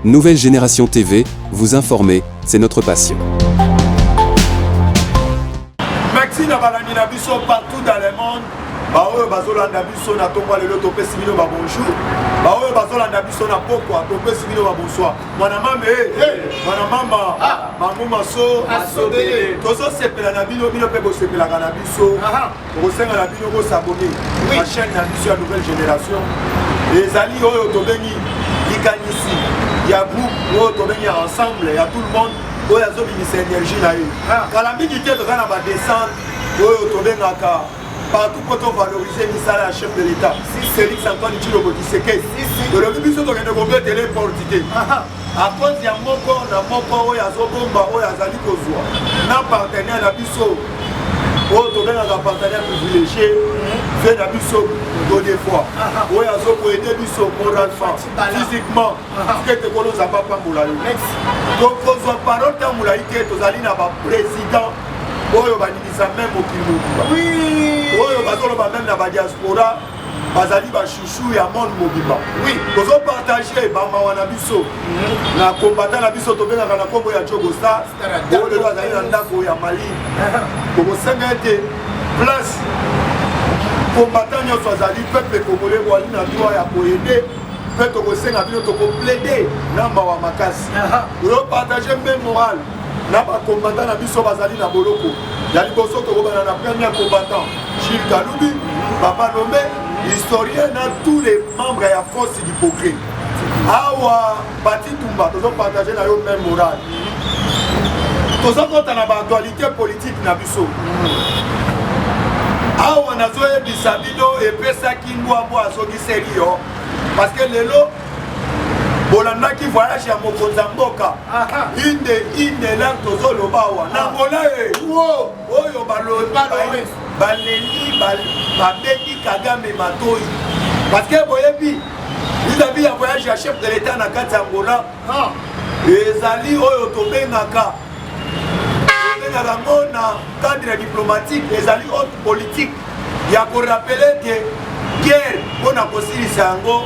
Nouvelle Génération TV, vous informer, c'est notre passion. Merci d'avoir mis la biso partout dans le monde. Baoyo bazolanda biso na tomba lelo topesi bino ba bonjour. Baoyo bazolanda biso na pokwa topesi bino ba bonsoir. Mwana mama mwana mama mamu maso asobele. Tozo sepela na bino bino pe bo sepela na biso. Ko senga na bino ko s'abonner. La chaîne na biso ya Nouvelle Génération. Les alliés oyo tobengi likanisi. Ya groupe oyo tobengi ensemble, ya tout le monde. Oyo azobimisa énergie na yo. Kala mingi te toza na ba descente oyo tobengaka partout pour valoriser Misala, chef de l'État. Félix Antoine Tshilombo Tshisekedi. Le biso to kende kombe télé portité. À cause ya moko na moko oyo azobomba oyo azali kozwa. Na partenaire na biso oyo tobengaka partenaire privilégié. Fait na biso deux fois. Oyo azokoede biso moralement, physiquement. Que te koloza papa mulayo. Donc kozwa parole ta mulayi te tozali na ba président oyo banimisa même mokili mobimba. Oui. Oyo bazoloba même na ba diaspora bazali ba chouchou ya monde mobimba. Oui. Tozo partager bamawa na biso. Na combattant na biso tobengaka na kombo ya Diogo Star. Oyo bazali na ndako ya Mali. Tozo senga ete place combattant nyonso azali peuple congolais wali na droit ya koyede. Peut tozo senga bino to plaider na mawa makasi. Tozo partager même moral. Na ba combattant na biso bazali na boloko ya liboso tokobana na premier combattant Gilles Kaloubi, Papa Nomé, historien na tous les membres ya force d'hypocrite. Awa Bati Tumba tozo partager na yo même moral. Tozo kota na ba actualité politique na biso. Awa nazo yebisa bino epesa kingwa mbo azoki serio parce que lelo bolanda ki voyage ya mokonza mboka inde lang tozoloba awa na ngola oyo baleli babeti Kagame matoi parce que boyebi vis-à-vis ya voyage ya chef de l'état na kati ya Angola ezali oyo tobengaka ngo na cadre diplomatique ezali haute politique ya korapele ke guerre mpona kosilisa yango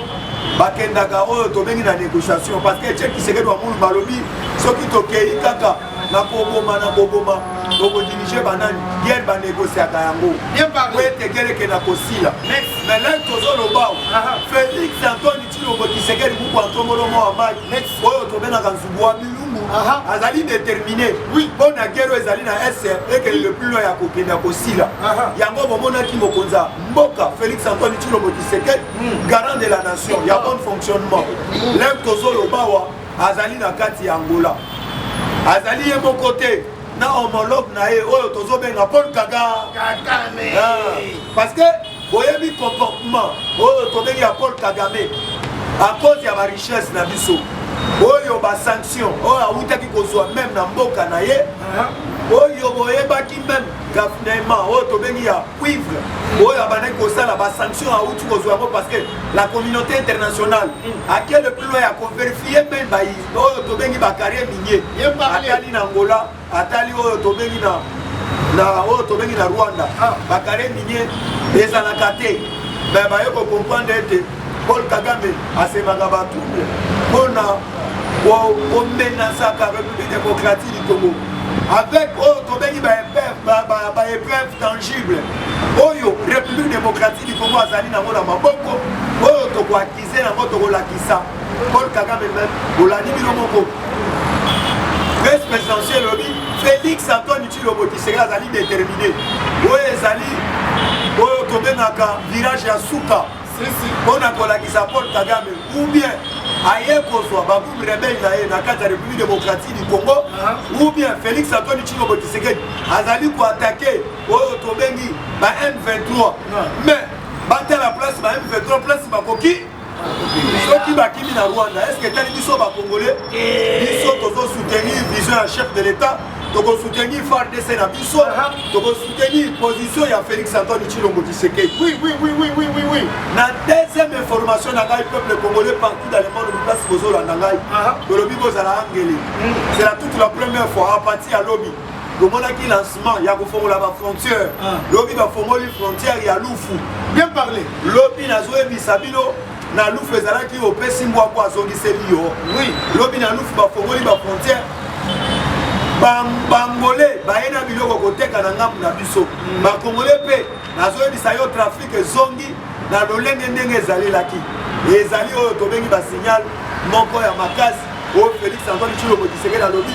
bakendaka oyo tobengi na négociation parce que Etienne Tshisekedi wa mulu balobi soki tokei kaka na koboma tokodirige banani guerre banégociaka yango po ete guerre ekenda kosila mais leki tozoloba Félix Antoine Tshilombo Tshisekedi buku antongolomo wa mai oyo tobengaka nzubu wa milumbu azali déterminé mpo na guerre oyo ezali na SR ekele le plus loin ya kokenda kosila yango bomonaki mokonza mboka Félix Antoine Tshilombo Tshisekedi garant de la nation ya bon fonctionnement leki tozoloba wa azali na kati ya Angola azali ye moko te na homologue na ye oyo tozobenga Paul Kagame parce que boyebi comportement oyo tobengi ya Paul Kagame à cause ya ba richesse na biso oyo ba sanction oyo awutaki kozwa même na mboka na ye oyo boyebaki même gouvernement oyo tobengi ya cuivre oyo abandaki kosala ba sanction awuti kozwa yango parce que la communauté internationale ake le plus loin ya kovérifie même oyo tobengi ba carrière minier atali na Angola atali oyo tobengi na oyo tobengi na Rwanda ba carrière minier ezalaka te mais baye comprendre ete Paul Kagame asemaka batrouble mpona komenasaka République démocratique du Congo avec oyo tobengi baépreuve tangible oyo République démocratique du Congo azali nango na maboko oyo tokoakize nango tokolakisa Paul Kagame même olandi bino moko presse présidentielle lobi Félix Antoine Tshilombo Tshisekedi azali déterminé oyo ezali oyo tobengaka virage ya suka mpona kolakisa Paul Kagame ou bien aye kozwa bagroupe rebelle na ye na kati ya République démocratique du Congo ou bien Félix Antoine Tshilombo Tshisekedi azali koatake oyo tobengi ba M23 mais batala place ba M23 place bakoki soki bakimi na Rwanda est-ce que tali biso bakongolais biso tozo soutenir vision ya chef de l'État toko soutenir FARDC na biso toko soutenir position ya Félix Antoine Tshilombo Tshisekedi oui na deuxième information na ngai peuple congolais partout dans le monde place bozolanda ngai tolobi bozala angeli c'est toute la première fois à partir ya lobi tomonaki lancement ya kofongola ba frontière lobi bafongoli frontière ya lufu bien parlé lobi nazoyebisa bino na lufu ezalaki opesi mbwako azongiseli yo lobi na lufu bafongoli bafrontière bangole baye na biloko koteka na ngambu na biso bakongole mpe nazoyebisa yo trafic ezongi na lolenge ndenge ezalelaki ezali oyo tobengi basignal moko ya makasi oyo Félix Antoine Tshilombo Tshisekedi alobi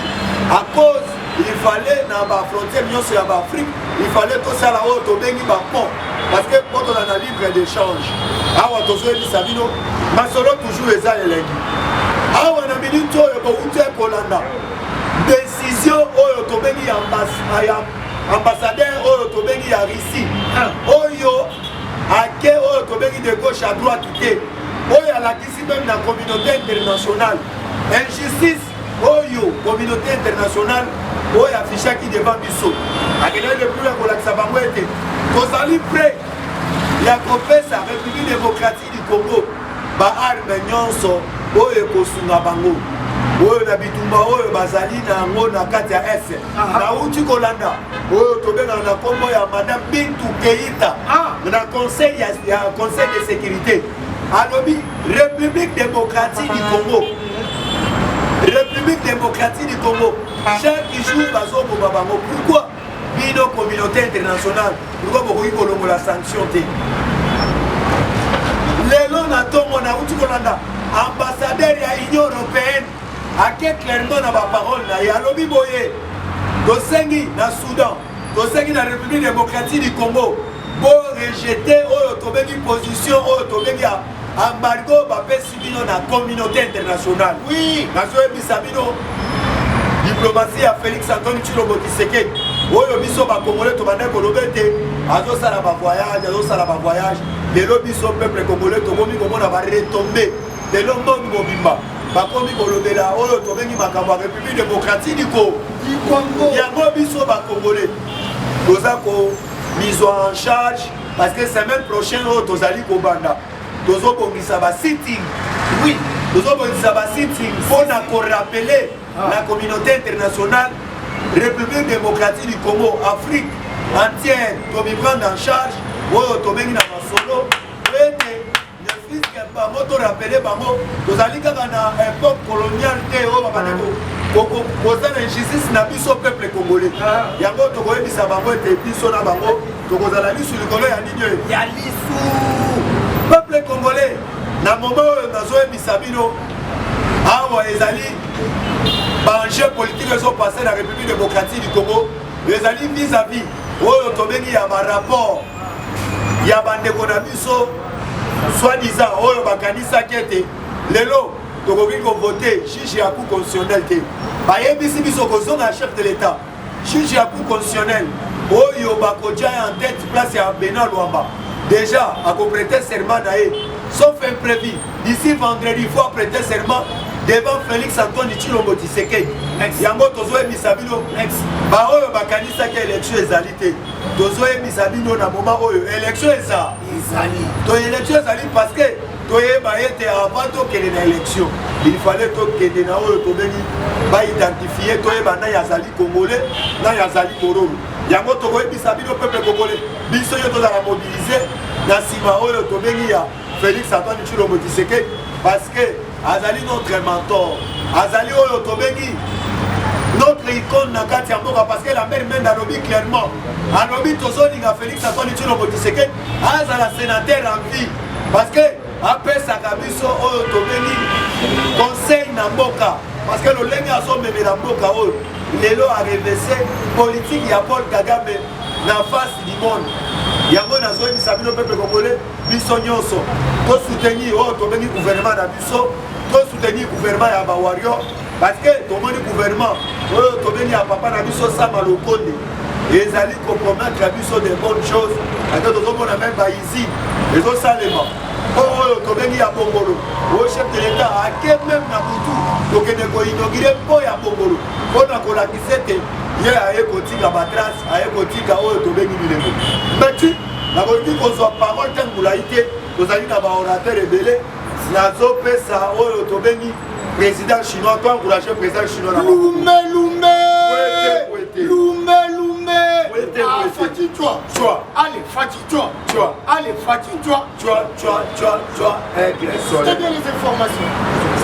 à cause il fallait na bafrontière nyonso ya baafrike il fallait tosala oyo tobengi bapont parce que po tozala na livre d'échange awa tozoyebisa bino masolo toujours eza elengi awa na minute oyo bouti kolanda décision oyo tobengi ambassadeur oyo tobengi ya Russie oyo ake oyo tobengi de gauche à droite te oyo alakisi même na communauté internationale injustice oyo communauté internationale oyo affichaki devant biso akendaki depuis ya kolakisa bango ete tozali prêt ya kopesa république démocratique du Congo baarme nyonso oyo ekosunga bango oyo na bitumba oyo bazali na yango na kati ya est nauti kolanda oyo tobengaka na nkombo ya madame Bintou Keïta na conseil de sécurité alobi république démocratique du Congo république démocratique du Congo chaque jour bazoboma bango pourquoi bino communauté internationale pourquoi bokoki kolongola sanction te lelo na ntongo nauti kolanda ambassadeur ya union européenne ake clairement na baparole na ye alobi boye tosengi na Soudan tosengi na république démocratique du Congo bo rejeter oyo tobengi position oyo tobengi ya embargo bapesi bino na communauté internationale nazoyebisa bino diplomatie ya Félix Antoine Tshilombo Tshisekedi oyo biso bakongole tobanda koloba ete azosala bavoyage lelo biso peuple congolais tokomi komona baretombe lelo mbongi mobimba bakomi kolobela oyo tobengi makambo ya république démocratique du Congo yango biso bakongole toza ko mise en charge parce que semaine prochaine oyo tozali kobanda tozobongisa basitting tozobongisa basitting mpona korapele la communauté internationale république démocratique du Congo Afrique entière tomiprendre en charge oyo tobengi na masolo ete ne fiske bango torapele bango tozali kaka na époque coloniale te oyo babandeko koza na injustice na biso peuple congolais yango tokoyebisa bango ete biso na bango tokozala lisu likolo ya nini oyo ya lisu peuple congolais na moment oyo nazoyebisa bino awa ezali baenjeu politique ezopase na république démocratique du Congo ezali vis-à-vis oyo tobengi ya barapport ya bandeko na biso soi-disant oyo bakanisaki ete lelo tokoki kovote juge ya cour constitutionnel te bayebisi biso kozonga chef de l'état juge ya cour constitutionnel oyo bakodia en tête place ya Bena Luamba déjà akoprêter serment na ye sauf imprévu d'ici vendredi il faut prêter serment devant Félix Antoine Tshilombo Tshisekedi yango tozoyebisa bino baoyo bakanisaki élection ezali te tozoyebisa bino na moment oyo élection ezali to élection ezali parce que toyeba ete avant tokende na élection il fallait tokende na oyo tobengi baidentifie toyeba nani azali congolais nani azali morolo yango tokoyebisa bino peuple congolais biso yo tozala mobilize na nsima oyo tobengi ya Félix Antoine Tshilombo Tshisekedi parce que azali notre mentor azali oyo tobengi notre icône na kati ya mboka parce que la mère mende alobi clairement alobi tozolinga Félix Antoine Tshilombo Tshisekedi azala sénateur en vie parce que apesaka biso oyo tobengi conseil na mboka parce que lolenge azomemela mboka oyo lelo arevese politique ya Paul Kagame na face du monde yango nazoyebisa bino peuple congolais biso nyonso tosoutenir oyo tobengi gouvernement na biso tosoutenir gouvernement ya bawario parce que tomoni gouvernement oyo tobengi ya papa na biso Sama Lukonde ezali compromettre biso de bonnes choses ate tozomona même baizine ezosalema oyo tobengi ya bongolo oyo chef de l'état ake même na butu tokende koinogire mpo ya bongolo mpona kolakisa ete ye aye kotika batrace aye kotika oyo tobengi bilembo meti nakoki kozwa parole te ngulai te tozali na baorateur ebele nazopesa oyo tobengi président chinois to encourage président chinois na Lumbe Fati, toi. Allez, Fati, toi. Allez, Fati, toi. C'est bien les informations.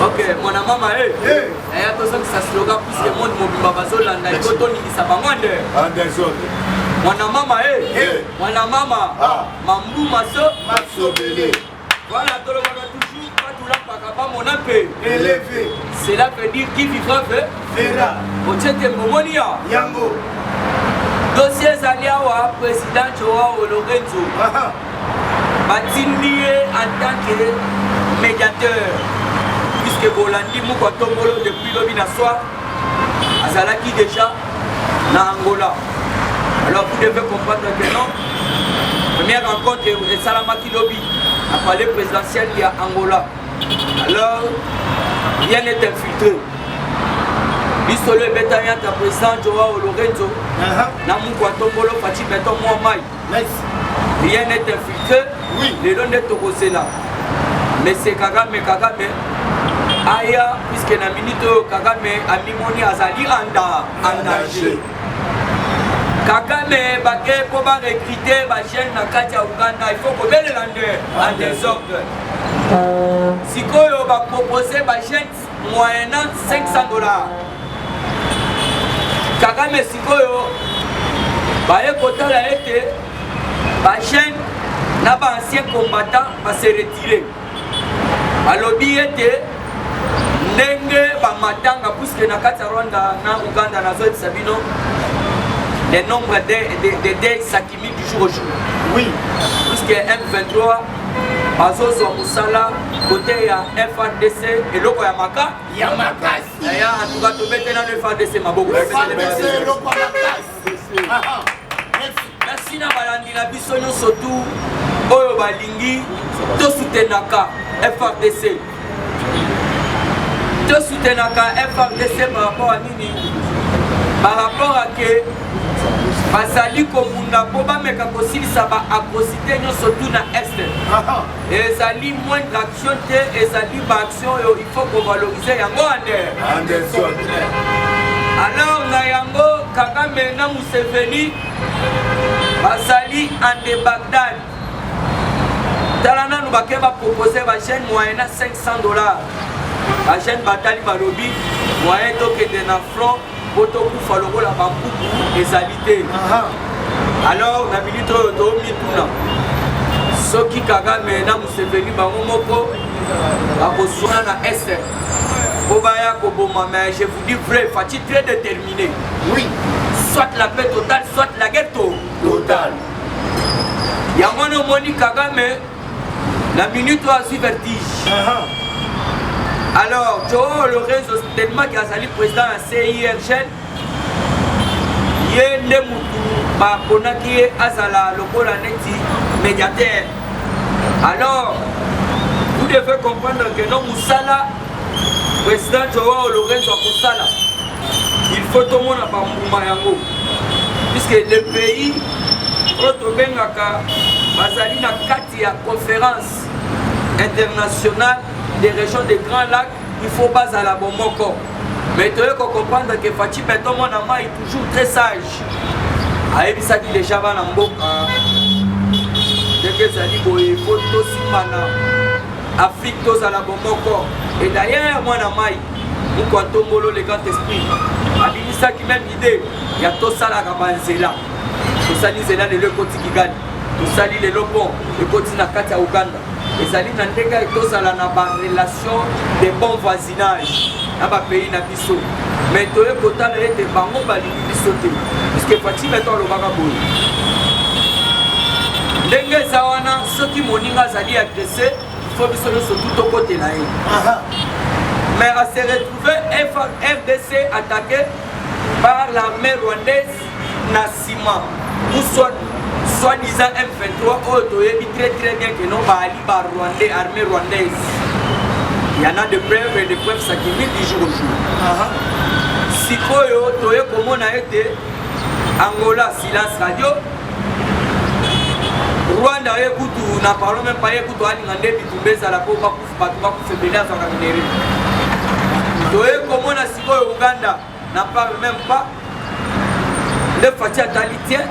Ok, mon maman, attention que ça slogan puisque le monde mobile bazolanda et koto ni sabangwande. Mon maman, mon maman, mambu maso belé. Voilà, tout le monde toujours pas tout là pas mon appel. Élevé. Cela veut dire qui vivra verra. Au tchèque momonia. Yango. Dossier Zaliawa, président Joao Lorenzo. Batinier en tant que médiateur. Puisque Bolandi Moukotomolo depuis le soir, Azalaki déjà na Angola. Alors vous devez comprendre que non. Première rencontre de Salamaki Lobby à palais présidentiel il y a Angola. Alors, rien n'est infiltré. Bisolo et Betania, ta président Joao Lorenzo, Namoukotomolo Fati Beton Mouamai. Rien n'est infiltré. Oui. Les noms n'est au là. Mais c'est Kagame. Aya, puisque na minute Kagame a mimoni azali en danger. Kagame bake pour recruter ma chaîne na kati ya Uganda, il faut que belle lande en désordre. Si koyo va proposer ma chaîne moyennant $500. Kagame si koyo baye kotala ete ma chaîne na ba ancien combattant va se retirer. Alobi ete ndenge ba matanga puisque na kati ya Rwanda na Uganda na zone Sabino le nombre de dés s'accumule du jour au jour. Oui. Puisque M23 Bazozo Moussala côté ya FARDC et loko ya maka Yamakasi. Aya en tout cas to bete na FARDC maboko. FARDC loko ya makasi. Merci na balandi na biso nyonso tu oyo balingi to soutenaka FARDC. To soutenaka FARDC par rapport à nini? Par rapport à que bazali kobunda po bameka kosilisa ba atrocité nyonso tu na este. Ezali moindre action te, ezali ba action yo il faut valoriser yango ande. Alors na yango Kagame na Museveni bazali ande Bagdad. Talana nous bake ba proposer ba chaîne moyenne $500. La chaîne batali balobi moyen to kende na front poto kufa lokola bampuku ezalité. Alors na minute to mituna soki Kagame na Museveni bango moko bakosuna na est Obaya koboma, mais je vous dis vrai, Fati très déterminé. Oui. Soit la paix totale, soit la guerre totale. Yamono Moni Kagame, la minute a su vertige. Alors, Joao Lorenzo, tellement qu'il a sali président à CIRGL, il y a ba ponaki azala lokola neti médiateur. Alors, vous devez comprendre que non Moussala, président Joao Lorenzo Moussala, il faut tout le monde à Bamoumayango. Puisque le pays, Rotobengaka, Bazali na kati ya conférence internationale des régions des Grands Lacs, il faut pas à la Bomoko. Mais tu dois comprendre que Fati Beton mon amant est toujours très sage. Aïbisa qui déjà va dans Mboka. Dès que ça dit qu'il faut tout simana. Afrique tous à la Bomoko. Et d'ailleurs, moi Namaï, nous comptons molo les grands esprits. Abimisa qui même idée, il y a tout ça là Kabanzela. Tout ça dit là le côté qui gagne. Tout ça dit le lopon, le côté na Katia Uganda. Et ça dit dans des cas tout ça là na ba relation de bon voisinage. Dans ba pays na biso. Mais toi le côté là était bango bali biso te. Puisque Fati Beton le baka boy. Ndenge zawana ceux qui moninga zali agressé, il faut biso sur tout au côté là. Mais à se retrouver FDC attaqué par l'armée rwandaise Nassima ou soi-disant M23 Otoyebi très bien que non Bali par Rwandais, armée rwandaise. Il y en a de preuves et de preuves ça qui vit du jour au jour. Si Koyo Toye comme on a été Angola silence radio Rwanda écoute n'a parlé même pas écoute Alingande Bitumbeza la peau pas fait bénir à son cabinet. Toye comme on a si Koyo Uganda n'a parlé même pas le Fati Atalitien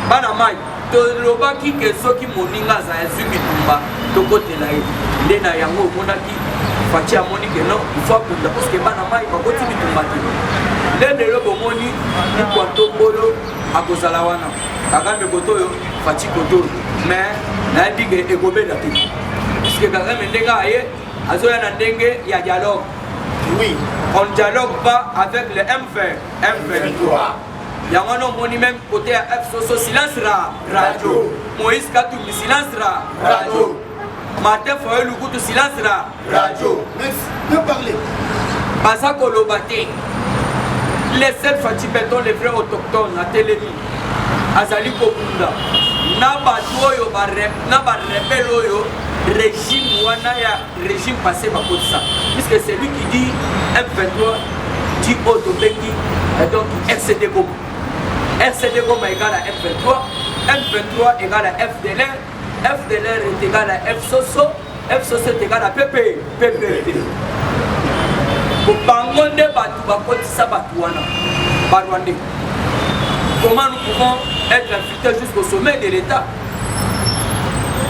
bana mai tolobaki ke soki moninga aza azwi bitumba tokotela ye nde na yango omonaki faci amoni ke non ifo akunda parceke bana mai bakoti bitumba te nde lelo bomoni likwanto bolo akozala wana kakambe koto oyo faci koto mais nayebi ke ekobela te puisque kakambe ndenge aye azoya na ndenge ya dialogue. Oui, on ne dialogue pas avec le M23. Il y a un homme même côté à F-Soso, silence radio. Moïse Katoumi, silence radio. Martin Foye Lukutu, silence radio. Merci, ne parlez. Baza Kolobate, les seuls Fati Béton, les frères autochtones, à Télémi, Azali Kokunda, Nabatoyo, Nabarrebel Oyo, régime wana ya régime passé bakotisa puisque c'est lui qui dit M23 dit Otobengi et donc RCD Goma. RCD Goma égale à M23, M23 égale à FDLR, FDLR est égal à F-Soso, F-Soso est égal à PPT. Pour bangonde batu bakotisa batu wana barwande. Comment nous pouvons être infiltrés jusqu'au sommet de l'État?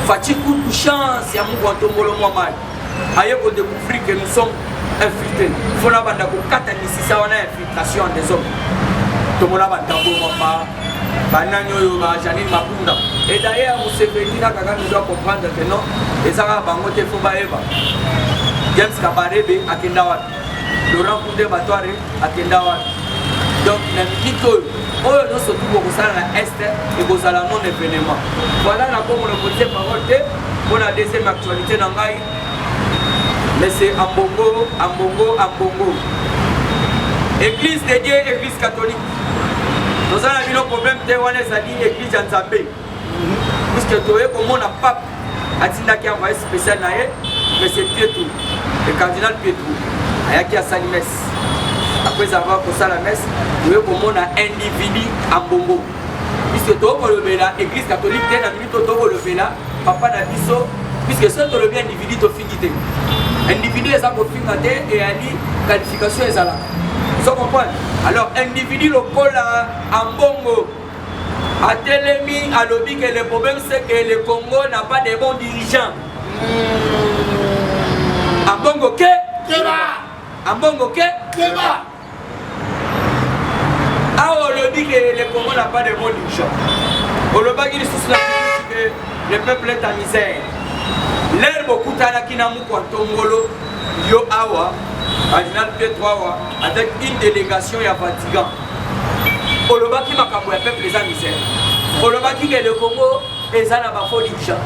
Fati coup de chance, il y a mon tombolo moi aye ko découvrir que nous sommes infiltrés. Il faut la bande ko catalyser ça on a infiltration des hommes. Tomola bande ko mama bananyo yo ba Janine Mapunda. Et d'ailleurs Museveni na kaka nous doit comprendre que non, les arabes bango te fo ba eba. James Kabarebe akenda wa. Laurent Koundé Batware akenda wa. Donc n'importe oh non surtout pour ça la est et pour ça la non événement. Voilà la comme on a posé parole pour la deuxième actualité dans Gaï. Mais c'est Ambongo. Église dédiée, église catholique. Nous avons eu nos problèmes de l'église Nzambé. Puisque tu vois comment on a pas Atina qui a envoyé spécial naé, mais c'est Pietro, le cardinal Pietro, qui a sali messe. Après avoir posé la messe, tu vois comment on a individu en Bongo. Puisque tu vois l'église catholique, tu as là, papa n'a dit ça, puisque si tu as bien individu, tu as fini. Individu est à confirmer et à dire qualification est à la. Vous comprenez? Alors, individu local en Bongo. À Télémi, à l'objet que le problème c'est que le Congo n'a pas de bons dirigeants. En Bongo, qu'est-ce en Bongo, qu'est-ce ah, on le dit que le Congo n'a pas de bons dirigeants. On le dit que le peuple est en misère. L'air beaucoup de Kinamu Tongolo, Yo Awa, Cardinal Pietro Awa, avec une délégation à Vatican. On le dit que le peuple est en misère. On le dit que le Congo est en faux dirigeants.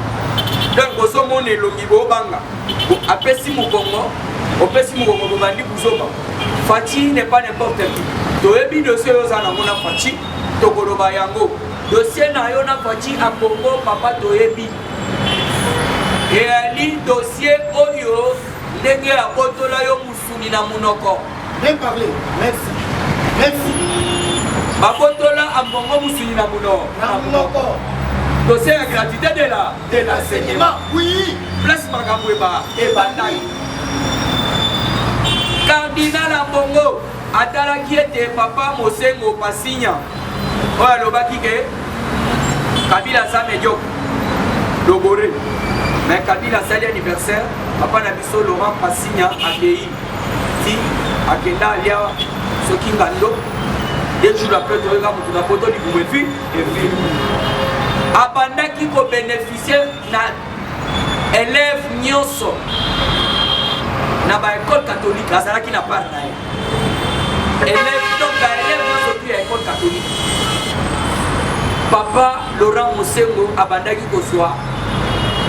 Donc, au sommet de l'Ogibo Banga, après si mon Congo, au Pessi Mougongo Bandi Bouzoba, Fati n'est pas n'importe qui. Toebi dossier aux anamona Fati, Tokoloba Yango. Dossier Nayona Fati à Congo, Papa Toebi. Et ali dossier Oyo, Nenge à Botola Yo Moussuni na Mounoko. Bien parlé, merci. Merci. Babotola à Bongo Moussuni na Mounoko. Dossier à gratuité de l'enseignement. Oui. Place Magaboueba et Bandaï. Cardinal Ambongo, Atala qui était papa Mosengo Passigna. Oya lobaki ke Kabila sa médiocre. Logoré. Mais Kabila sali anniversaire, papa na biso Laurent Passigna accueilli. Ti akenda alia soki ngando. 2 jours après tu regardes mon photo du Goumefi et film. Abandaki ko bénéficier na élève nyonso. Na ba école catholique, azala qui n'a pas naé. Élève donc ba élève nyonso à école catholique. Papa Laurent Mosengo abandaki ko soa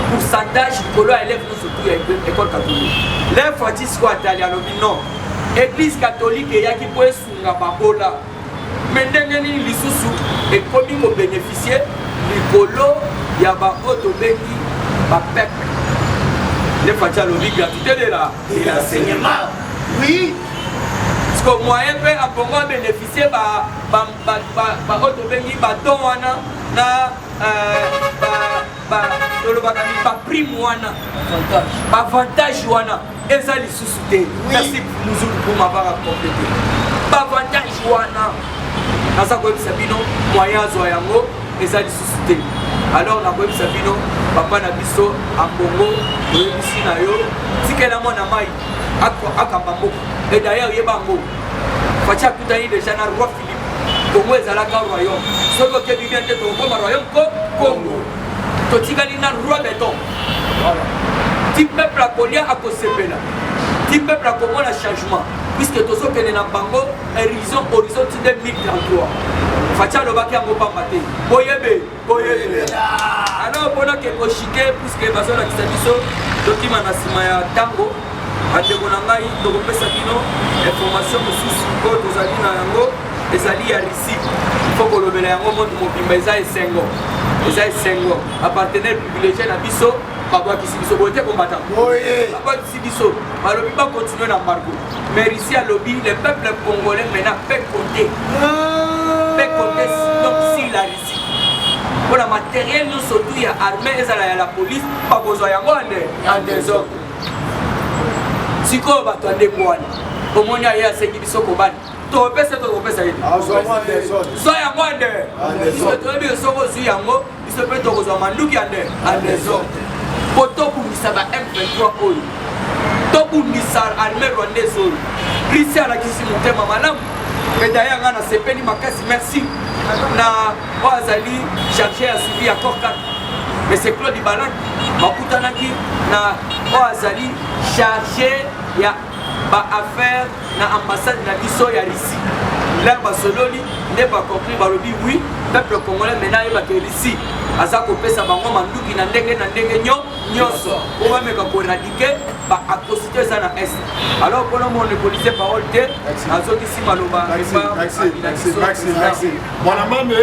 pourcentage pour élève nyonso à école catholique. Les fois quoi italien non. Église catholique et yaki po esunga babola. Mais ndenge ni lisusu et komi ko bénéficier likolo ya ba otobengi ba peuple. Les fatia lobi gratuité de l'enseignement. Oui. Parce que moyen peut à Congo bénéficier ba otobengi ba don wana na ba prime wana ba avantage wana eza lisusu te. Merci pour m'avoir complété. Ba avantage wana nasa ko bisabino moyen zo yango ezali lisusu te. Alors nakoyebisa bino papa na biso ambongo oyebisi na yo tikela mwana mai akamba mboka. Et d'ailleurs yeba ngo fatia kutani déjà na roi Philippe Congo ezalaka royaume soki okebi bien te tokoma royaume Congo totikali na roi béton. Ti peuple akolia akosepela, ti peuple akomona changement puisque tozokende na bango horizon ti 2033 fatia lobaki yango pamba te boyebe. Alors mpona ke koshike puisque bazolakisa biso tokima na nsima ya ntango bandeko na ngai tokopesa bino information mosusu oyo tozali na yango ezali ya Russie. Ifo kolobela yango moto mobimba eza esengo apartenaire privilégié na biso babwakisi biso boye te kombata babwakisi biso balobi bakontinue na embargo mais Russie alobi le peuple congolais maintenant peut compter donc si la Russie pour la matériel nous surtout ya armée ezala ya la police bakozwa yango en désordre sikoyo bato ya ndeko wana omoni aye asengi biso kobani topesa ye zwa yango ande biso toyebi soko ozwi yango biso mpe tokozwa manduki ande en désordre po tobundisa ba M23 oyo tobundisa armée rwandaise oyo Russie alakisi motema malamu medaye nga na sepeli makasi merci na oyo azali chargé ya suivi ya corps 4 mais c'est Claude Balan bakutanaki na oyo azali chargé ya baaffaire na ambassade na biso ya Russie lere basololi nde bacompris balobi oui peuple congolais maintenant ayebaka Russie aza kopesa bango manduki na ndenge nyonso po bameka koéradike baatrocité eza na est. Alors mpona monopolise parole te nazokisi maloba mwana mame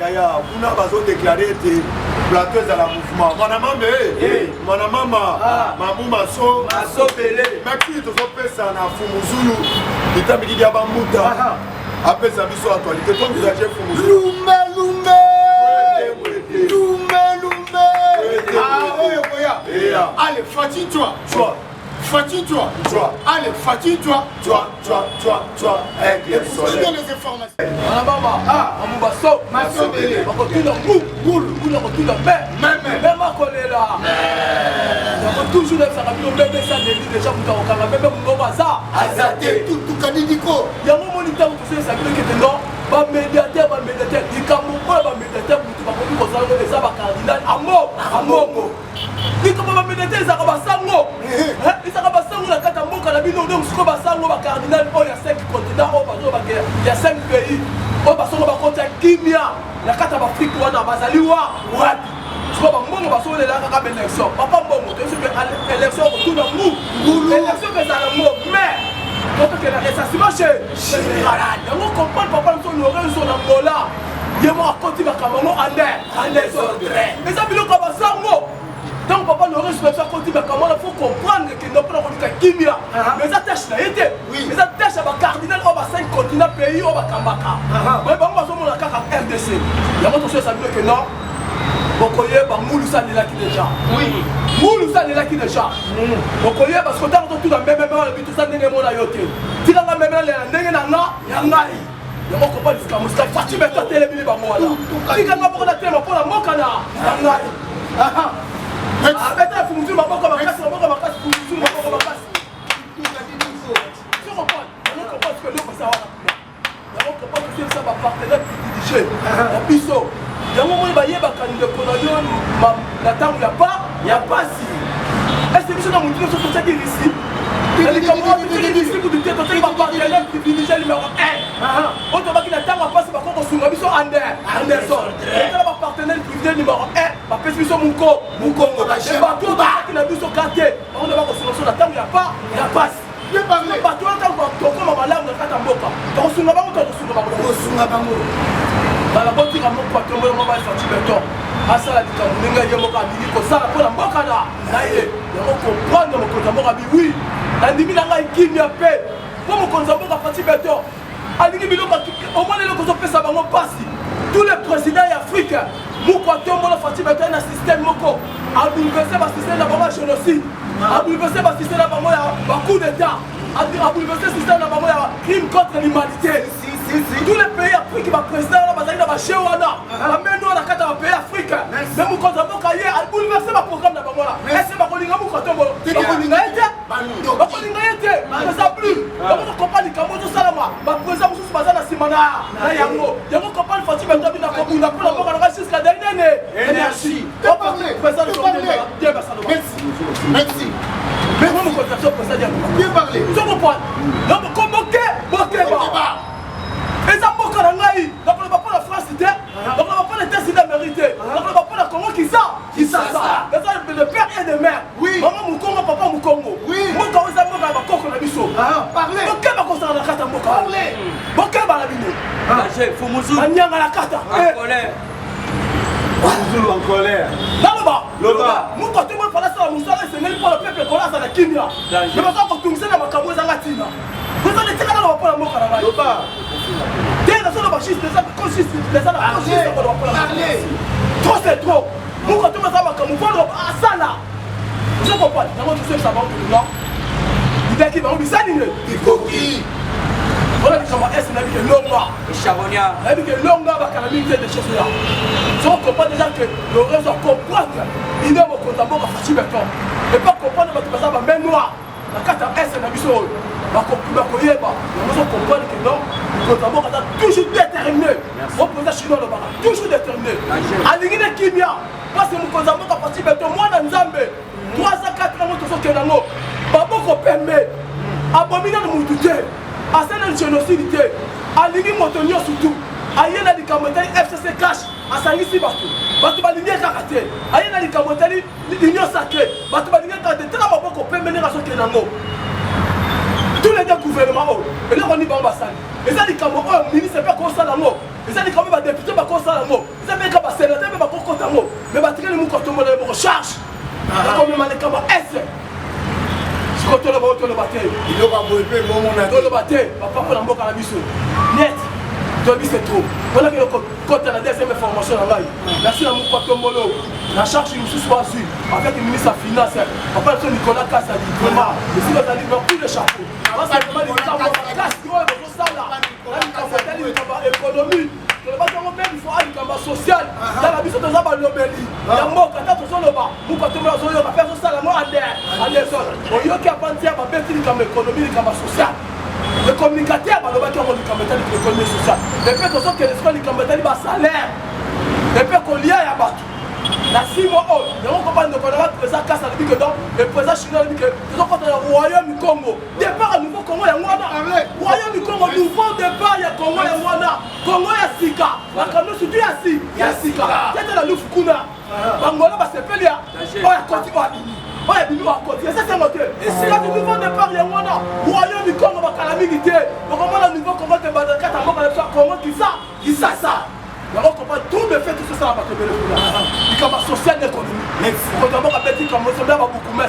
yaya kuna bazodeklare ete plateau ezala mouvement mwana mama mamu maso bele makili tozopesa na fumuzulu litamikiki ya bambuta apesa biso actualité toenvisage fumuzulu lumbe allez, fatigue-toi. Fatigue-toi. Allez, fatigue-toi. Avec le soleil. Donne les informations. Amoubasso, Massobele. On continue on continue même à coller là. On toujours les sarabino, même ça déjà vous avez même mon bazar. Azate, tout candidico. Il y a un moniteur qui fait ça qui est non. Ba médiateur, il comme ba médiateur pour tout ko ça les aba cardinal amongo. Il comme ba médiateur ça ba sango. Il ça ba sango la kata mboka na bino donc ko ba sango ba cardinal o ya 5 continents o ba zo ba il y a 5 pays. O ba sango ba konta kimia la kata ba Afrique wana bazaliwa wapi. Soit ba mbongo ba so le la ka élection. Papa mbongo to se élection ko tout na mou. Élection que ça la mou mais donc que la résistance chez on comprend papa nous aurait en Angola yemo akoti bakamamo ande mais ça bilo ka basango donc papa nous aurait sur akoti bakamamo faut comprendre que nous pas ko kimia mais ça tâche na été mais ça tâche ba cardinal au ba 5 continents pays au ba kambaka mais ba mo so mo la kaka RDC yamo to ça bilo que non Bokoye ba moulu ça là qui déjà. Oui. Moulu ça là qui déjà. Bokoye parce que tant tout dans même tout ça ndenge mona yote. Tika nga même là ndenge na nga ya ngai. Ya moko pas disika Mustafa Fatima ta telebili ba mola. Tika nga boko na telo pour la moka na ngai. Aha. Beta fumuzu maboko makasi fumuzu maboko makasi. Tu comprends? On comprend que le ça va. Ya moko pas que ça va partenaire privilégié. La biso yango moi bayebaka ndeko na yo na ntango ya pasi est-ce que na motu nyonso tozaki risi risi kudu te tozaki bapartenaire privilégié numéro 1 oyo tobaki na ntango ya pasi bako kosunga biso anderson etala bapartenaire privilégié numéro 1 bapesi biso mokongo bato tozaki na biso karte bango nde bakosunga biso na ntango ya pasi bato wana ntango tokoma malamu na kata mboka tokosunga bango bala botika moko atombola moko bafanti beton asala likambo ndenge ye moko abili kosala mpona mboka na ye yango comprendre mokonzi ya mboka abi wi nandimi na ngai kimia mpe mpo mokonzi ya mboka afanti beton alingi biloko omwana eloko ozopesa bango mpasi tous les présidents ya afrique moko atombola fanti beton na système moko abouleverse basystème na bango ya génocide abouleverse basystème na bango ya bacoup d'état abouleverse système na bango ya crime contre l'humanité. Tous les pays africains, le président, baché wana bameno na kata ba pays africain mais mokonzi ya mboka ye abouleverse ba programme na bango là ese bakolinga mokotombo bakolinga ye te bakolinga ye te eza plus bango comprendre likambo ozosalama baprésident mosusu baza na nsima na yango comprendre fati bendo bina kobunda mpona mboka nanga jusqu'à dernier énergie Merci. Mais moi, mon contraction, pour ça, bien parlé. Tu comprends? Donc, convoquer, Bokeba. Et ça, Bokanangaï. Donc, on ne va pas la France, donc on ne va pas les tests d'amérité. Donc, on ne va pas la Congo qui ça. Et ça, le père et de mère. Oui. Maman, mon Congo, papa, mon Congo. Oui. Moi, quand vous avez un Congo, on a mis ça. Parlez. Bokeba, quand on a la carte, parlez. Bokeba, la bine. Fumuzulu. Anyanga la carte. En colère. Fumuzulu en colère. Loba. Nous quand tu me parles ça, nous sommes pour le peuple qu'on a dans la Kenya. Je me sens comme tout le monde dans ma Latina. Vous allez tirer dans la poêle à mon carnaval. Loba. Tiens, dans le bachiste, les autres consistent, les autres consistent dans la poêle à trop c'est trop. Nous quand tu me parles comme on à ça là. Je comprends. D'abord, tu sais que ça va au là. Il est qui va me saluer. Il faut qui. Voilà les gens est n'a que longa. Charonia. N'a que longa va calamité des choses là. Je comprends déjà que le réseau comprendre. Il est au compte à moi facile maintenant. Et pas comprendre que ça va même noir. La carte S n'a vu ça. Va koyeba. Nous comprendre que non, le compte à moi est toujours déterminé. On peut dire chinois le bar toujours déterminé. Aligné kimia. Parce que mon compte à moi facile maintenant moi dans Nzambe. 3 à 4 ans tout ça que nango. Baboko permet. Abominable mututé. Asana le génocide, aligné motonio surtout. Ayena di kamotali FCC cash, asangisi batu. Batu balinye kakate. Ayena di kamotali l'union sacrée. Batu balinye kakate. Tela maboko peut mener à ce que nango. Tous les deux gouvernements, et là on y va en bassane. Et ça dit comme ministre pas comme ça nango. Et ça dit comme les députés pas comme ça nango. Ça veut dire que les sénateurs pas comme ça nango. Mais battre les moukoto mo le recharge. Comme les comme S. Quand on va le battre, il va le battre, papa pour la mboka na biso. Net. Tobi c'est trop. Voilà que quand on a la deuxième formation là. Merci à mon papa Molo. La charge nous soit su avec le ministre des Finances. Papa Nicolas Kassa dit vraiment, je suis dans le plus de chapeau. Parce que vraiment les gens vont casse qui vont ça là. Là il économie. Le bâtiment même il faut aller comme social. Dans la biso de Zaba Lobeli. La mort quand on se leva, nous quand on va faire ça la mort à des autres. On y a qui a pensé à ma bête comme économie comme social. Le communicateur va le battre comme l'économie sociale. Et puis qu'on sent que l'école est comme salaire. Et puis qu'on y a à battre. La 6 mois, il y a un compagnie de Congo, le président Kassa dit que donc, le président chinois dit que nous avons le royaume du Congo. Départ à nouveau Congo et Rwanda. Royaume du Congo, nouveau départ, il y a Congo et Rwanda. Congo et Sika. La Congo, c'est du Yassi. Il y a Sika. C'était la Loufkuna. Bangola va s'appeler. Oh, il y a Côte d'Ivoire. Oh, il y a Bimou à Côte d'Ivoire. C'est monté. Et c'est là du nouveau départ, il y a Rwanda. Royaume du Congo, va calamité. Donc, comment le nouveau Congo de Badakata, Congo qui ça. On comprend tout le fait que ce soit la bataille de l'État. Il y a un social et économique. Quand on a dit qu'on a beaucoup de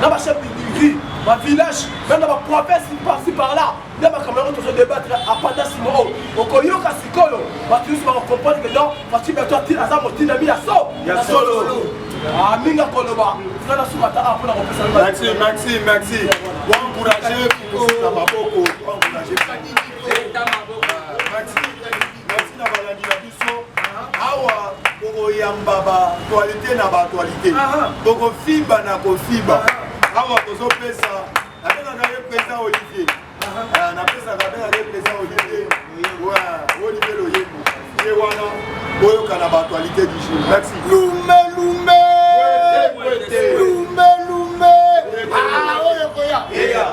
dans ma chef du ma village, même dans ma province, par-ci par-là, il y a un caméra qui se débattre à pendant 6 mois. Au Koyo, Kassikolo, tu vas comprendre que non, parce que toi, tu as un motif d'amis à solo. Il y a solo. Ah, Minga Koloba. Merci. Bon encourager pour ça va beaucoup. Bon encourager. Merci na balandi na biso. Awa boko yambaba actualité na ba actualité. Boko fiba na ko fiba. Awa tozo pesa. Abena na président Olivier. Na pesa ka bena le président Olivier. Ouais, Olivier Loyembo. Et wana boyo kana ba actualité du jour. Merci. Lumbe. Ah, oyo koya.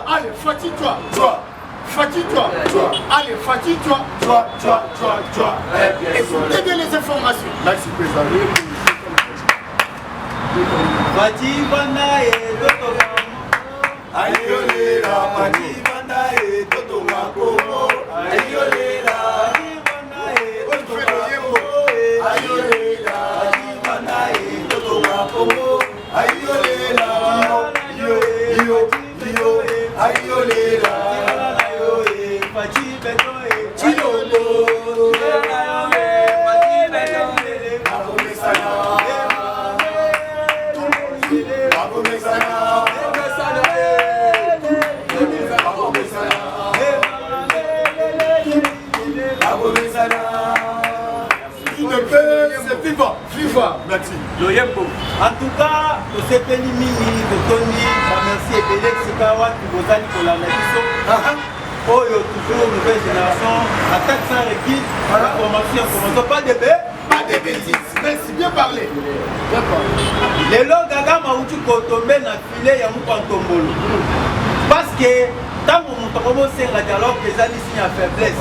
Allez, fatigue-toi. Fatigue-toi. Allez, fatigue-toi. Toi. Écoutez bien les informations. Merci, président. Fatigue, Bandaye, Totoga. Ayolela, Fatigue, Bandaye, Totoga, Komo. Ayolela, Ayolela, Totoga, Komo. Ayolela, Ayolela. Bonsoir. Merci. Loyembo. En tout cas, au CPN Mini, Totoni, merci et Bélé, Sikawa, Kibozani, Kolana Biso. Oh, toujours nouvelle génération, attaque sans répit, la formation, commençons pas de bébé. Pas de bêtises. Merci, bien parlé. D'accord. Les lots gaga mautu kotombe na filet ya mukantombolo. Parce que tant que mon tomo c'est un dialogue que ça signe à faiblesse.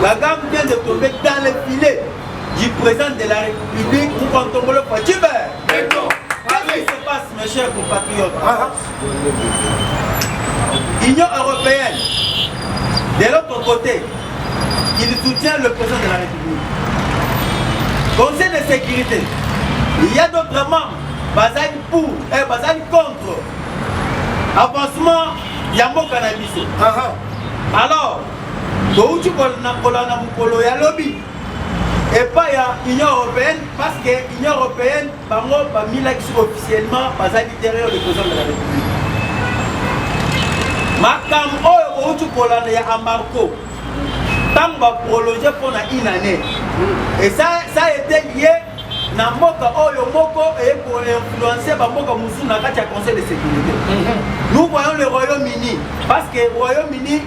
Gaga vient de tomber dans le filet du président de la République Mukantombolo Fatibe. Qu'est-ce qui se passe mes chers compatriotes? Union européenne, de l'autre côté, il soutient le président de la République. Conseil de sécurité, il y a d'autres membres, Bazali pour et Bazali contre. Avancement, Yambo Cannabis. Alors, Touchu Kolana Mukolo ya lobby. Et pas l'Union européenne, parce que l'Union européenne, par Mila qui sont officiellement Bazali derrière le président de la République. Makam Oyo Touchu Kolana ya embargo. Tant va prolonger pour une année. Et ça a été lié na mboka oyo moko et pour influencer ba mboka musu na kati ya conseil de sécurité. Nous voyons le Royaume-Uni parce que le Royaume-Uni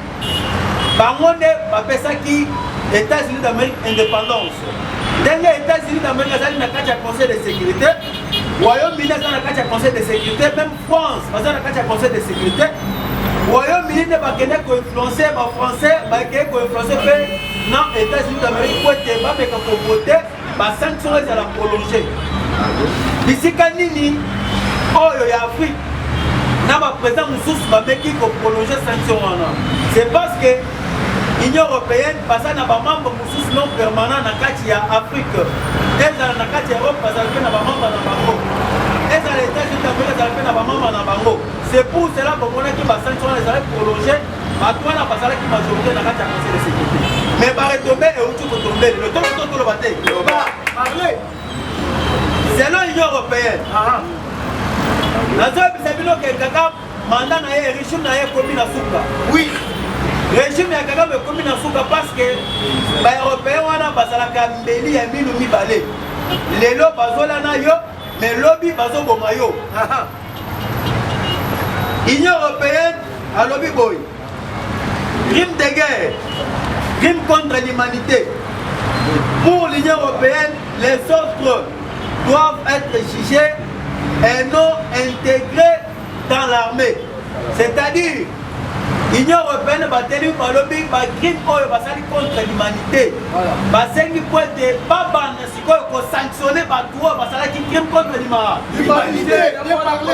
bangonde bapesa ki États-Unis d'Amérique indépendance. Dengue États-Unis d'Amérique azali na kati ya conseil de sécurité. Royaume-Uni azali na kati ya conseil de sécurité, même France azali na kati ya conseil de sécurité. Royaume-Uni ne va pas influencer les Français, va influencer les États-Unis d'Amérique pour être voter, les sanctions à la prolonger. Ici, Kanini, Afrique, n'a pas président qui prolonger les sanctions. C'est parce que l'Union européenne, parce que n'a pas membre non permanent dans l'Afrique, et dans l'Europe, parce que n'a pas membre dans l'Europe. Et dans les États-Unis d'Amérique, n'a pas membre dans l'Europe. C'est pour cela que les sanctions les avaient prolongées. Maintenant, on a passé la majorité dans la conseil de sécurité. Mais par retomber et où tu peux tomber. Le temps de tout le bataille. Parlez. Selon l'Union européenne, la zone de Kaka, mandat n'a pas régime n'a pas commis la souka. Oui. Régime n'a pas commis la souka parce que les Européens ont passé la Kambeli et Miloumi Balé. Les lots bazola na yo, mais lobby bazo bomayo. Union européenne à lobby boy. Crime de guerre, crime contre l'humanité. Pour l'Union européenne, les autres doivent être jugés et non intégrés dans l'armée. C'est-à-dire, l'Union européenne va tenir par lobby par crime contre l'humanité. Parce qu'il faut être pas sanctionné par toi parce qu'il crime contre l'humanité. Bien parlé.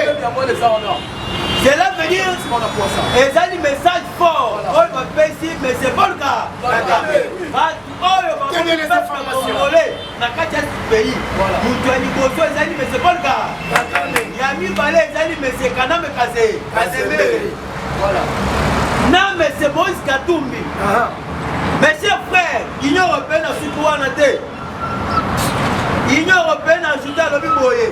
Cela veut dire et ça dit message fort. Oh il va payer ici mais c'est pas le cas. Oh il va payer na kati ya pays. Mutu ani koso ça dit mais c'est pas le cas. Yami balé ça dit mais c'est Kaname Kazemere. Voilà. Non mais c'est Moïse Katumbi. Mes chers frères, l'Union européenne a surtout en été. L'Union européenne a ajouté à l'objet boyé.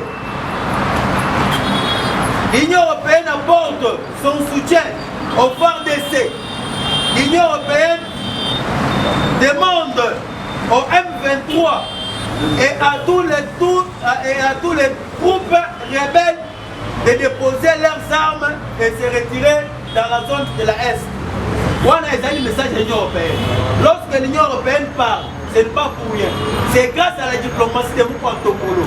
L'Union européenne apporte son soutien au FARDC. L'Union européenne demande au M23 et à tous les groupes rebelles de déposer leurs armes et se retirer dans la zone de la Est. Voilà le message de l'Union européenne. Lorsque l'Union européenne parle, ce n'est pas pour rien. C'est grâce à la diplomatie de Mukantombolo.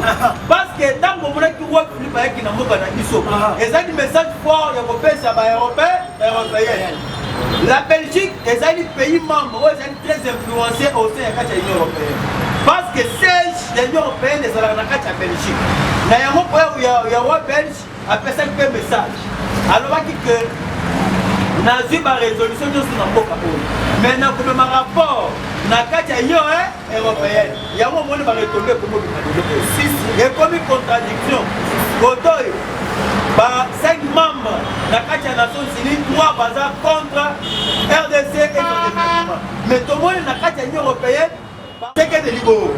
Parce que tant que vous voulez que vous ayez un message fort européen. La Belgique est un pays membre, est très influencé au sein de l'Union européenne. Parce que siège de l'Union européenne est dans la Belgique. Il y a un pays belge appelle ça un message. Alors que Nazi ba résolution de ce n'importe quoi. Maintenant, comme un rapport, na kati ya Union européenne, il y a un moment où va retomber comme il y a comme une contradiction. Kotoy, 5 membres na kati ya Nations Unies, 3 bazar contre RDC et son développement. Mais tout le monde na kati ya Union européenne, c'est que de libo.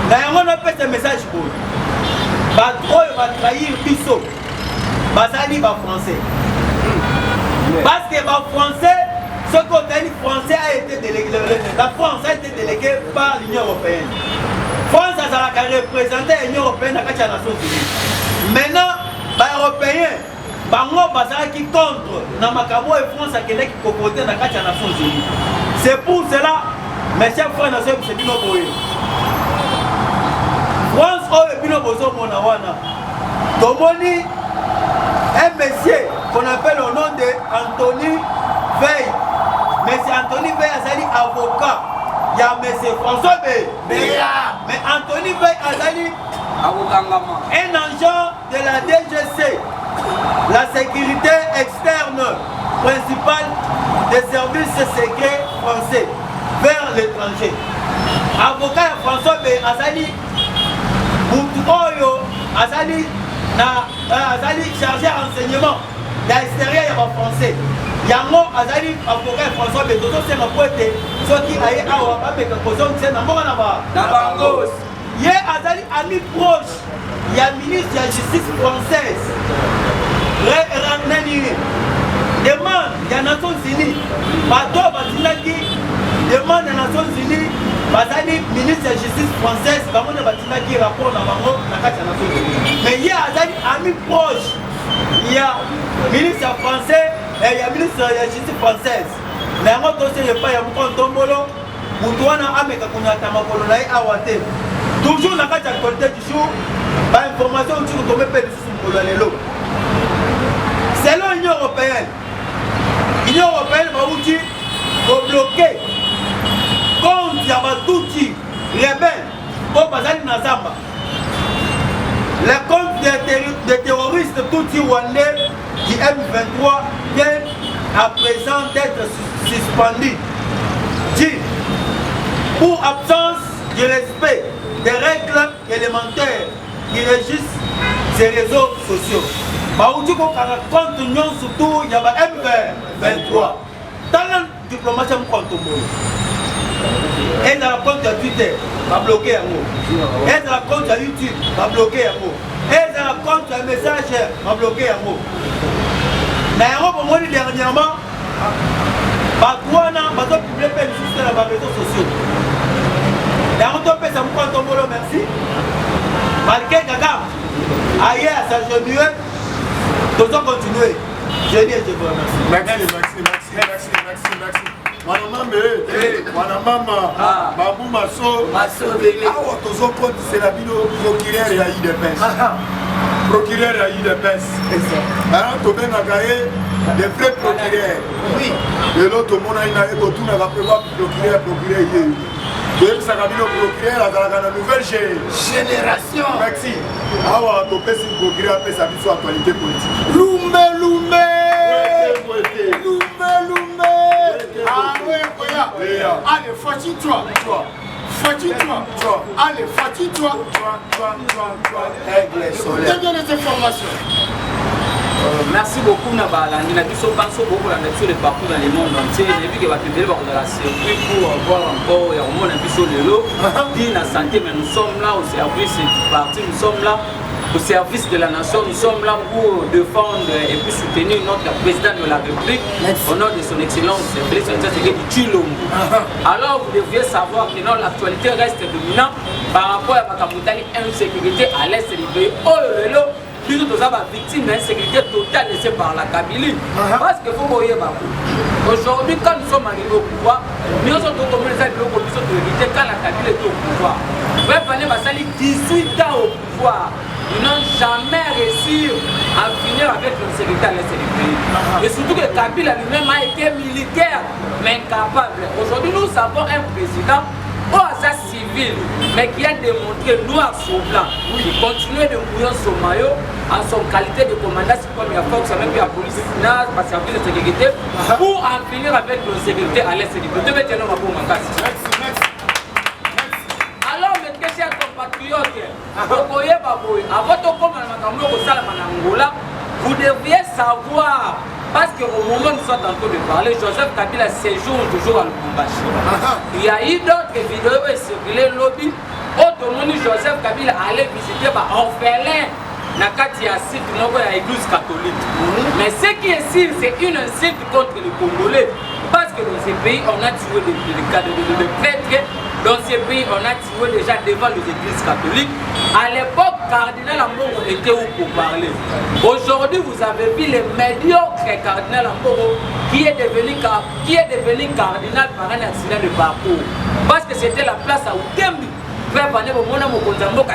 D'ailleurs, on a fait ce message pour Batro va trahir Bissot. Bazali va français. Parce que les Français, ce côté français a été délégué, la France a été déléguée par l'Union européenne. France bazalaka représenté l'Union européenne na kati ya Nations Unies. Maintenant ba européens bango bazalaki contre na makambo et France akendaki kokote na kati ya Nations Unies. C'est pour cela mes chers frères na c'est bino boye. France oyo bino bozo mona wana. Tomoni un monsieur qu'on appelle au nom de Anthony Veil. Monsieur Anthony Veil azali avocat. Il y a monsieur François Bé. Mais Anthony Veil azali un agent de la DGC, la sécurité externe principale des services secrets français vers l'étranger. Avocat François Bé azali Moutoyo azali chargé renseignement l'extérieur ya français. Yango azali avocat François Bé toto senga poete soki aye awa bapeka kozongisa na mboka na bango. Ye azali ami proche ya ministre ya justice française. Demande ya Nations Unies bato batindaki demande ya Nations Unies bazali ministre ya justice française bango na batindaki rapport na bango na kati ya Nations Unies. Mais ye azali ami proche ya ministre ya français et ya ministre ya justice française. Na yango dossier ye pa ya Mukontombolo mutu wana ameka kunyata makolo na ye awa te. Toujours na kati ya actualité du jour ba information uti kotombe pe lisusu mokolo ya lelo. Selon l'Union européenne bauti bloqué contre ya batuti rebelle au bazali na zamba. Les comptes des terroristes Tutsi Rwandais du M23 viennent à présent d'être suspendus. Dit pour absence du respect des règles élémentaires qui régissent ces réseaux sociaux. Bauti ko kara compte nyon surtout ya ba M23. Dans la diplomatie mon compte mbolo. Et dans la compte de Twitter, va bloquer un mot. Et dans la compte de YouTube, va bloquer un mot. Et dans la compte de message, va bloquer un mot. Mais pour moi dernièrement, Batouana, va publier plein de choses sur les réseaux sociaux. Et on peut faire ça mon compte mbolo, merci. Malgré Gagam, ailleurs à s'agenouiller, nous allons continuer. Je dis et je vous remercie. Merci. Wana mama Babu Maso awa tozo compte c'est la bino procureur ya IDPS. Procureur ya IDPS. Alors to benga gaé des vrais procureurs. Oui. De l'autre monde ina eko tuna va prévoir procureur yé. De ça ka bino procureur azalaka na nouvelle génération. Merci. Awa to pesi procureur pesa biso actualité politique. Lumbe. Allez, fatigue-toi. Allez, fatigue-toi. Donne les informations. Merci beaucoup Nabalani. Na biso penso beaucoup la nature de partout dans le monde entier. J'ai vu que va publier dans la circuit pour voir encore et au monde biso lelo. Dit la santé mais nous sommes là au service du parti, nous sommes là au service de la nation, nous sommes là pour défendre et puis soutenir notre président de la République au nom de son excellence Félix Tshisekedi Tshilombo. Alors vous devriez savoir que l'actualité reste dominante par rapport à l'insécurité à l'est du pays. Oh lelo, nous sommes victimes d'insécurité totale laissée par la Kabylie. Parce que vous voyez, aujourd'hui, quand nous sommes arrivés au pouvoir, nous sommes tombés dans le condition de l'unité quand la Kabylie était au pouvoir. Vous voyez, 18 ans au pouvoir. Ils n'ont jamais réussi à finir avec l'insécurité à l'est du pays. Et surtout que Kabila lui-même a été militaire, mais incapable. Aujourd'hui, nous avons un président au hasard civil, mais qui a démontré noir sur blanc. Il continue de mouiller son maillot en son qualité de commandant suprême à force, même la police nationale, par service de sécurité, pour en finir avec l'insécurité à l'est du pays. Alors, mes très chers compatriotes, vous devriez savoir, parce qu'au moment où nous sommes en train de parler, Joseph Kabila séjourne toujours à Lubumbashi. Il y a eu d'autres vidéos et circulé lobby. Autrement, Joseph Kabila allait visiter orphelin Nakati a site à l'église catholique. Mais ce qui est sûr, c'est une insulte contre les Congolais. Parce que dans ces pays, on a tué des prêtres Dans ces pays, on a tiré déjà devant les églises catholiques. À l'époque, Cardinal Ambongo était où pour parler. Aujourd'hui, vous avez vu le médiocre Cardinal Ambongo qui est devenu cardinal par un accident de parcours. Parce que c'était la place à Outembi.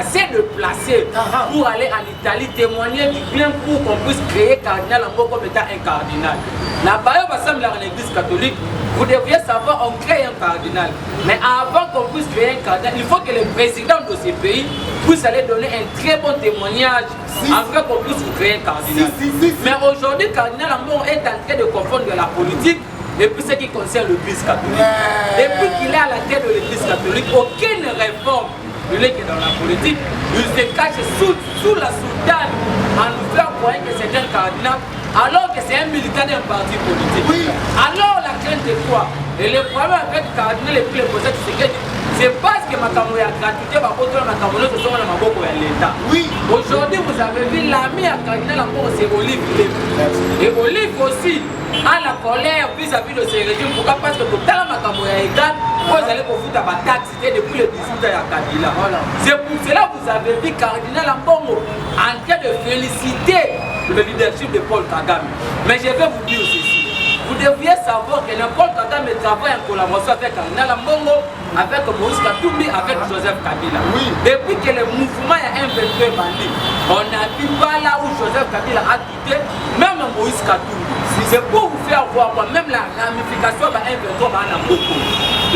C'est de placer pour aller en Italie témoigner du bien pour qu'on puisse créer Cardinal Ambongo comme étant un cardinal. Là-bas, dans l'église catholique, vous devriez savoir, on crée un cardinal. Mais avant qu'on puisse créer un cardinal, il faut que le président de ces pays puisse aller donner un très bon témoignage afin qu'on puisse créer un cardinal. Mais aujourd'hui, Cardinal Ambongo est en train de confondre la politique et puis ce qui concerne l'église catholique. Depuis qu'il est à la tête de l'église catholique, aucune réforme de l'église dans la politique, il se cache sous la soutane en nous faisant croire que c'est un cardinal alors que c'est un militant d'un parti politique. Oui. Alors la crainte de quoi? Et le problème avec le cardinal et puis le procès, c'est parce que ma caméra a gratuité, ma photo, ma caméra, ce sont ma beaucoup à l'État. Oui. Aujourd'hui, vous avez vu l'ami à cardinal encore, c'est Olive. Et Olive aussi a la colère vis-à-vis de ces régimes. Pourquoi? Parce que tout à l'heure, ma caméra est égale, vous allez pour foutre à ma taxe depuis le 18 à Kabila. Voilà. C'est pour cela que vous avez vu Cardinal Ambongo en train de féliciter le leadership de Paul Kagame. Mais je vais vous dire ceci. Vous devriez savoir que Paul Kagame travaille en collaboration avec Cardinal Ambongo, avec Moïse Katumbi, avec Joseph Kabila. Oui. Depuis que le mouvement est un 22 bandit, on n'a vu pas là où Joseph Kabila a quitté, même Moïse Katumbi. C'est pour vous faire voir quoi, même la ramification va 1-23 va en beaucoup.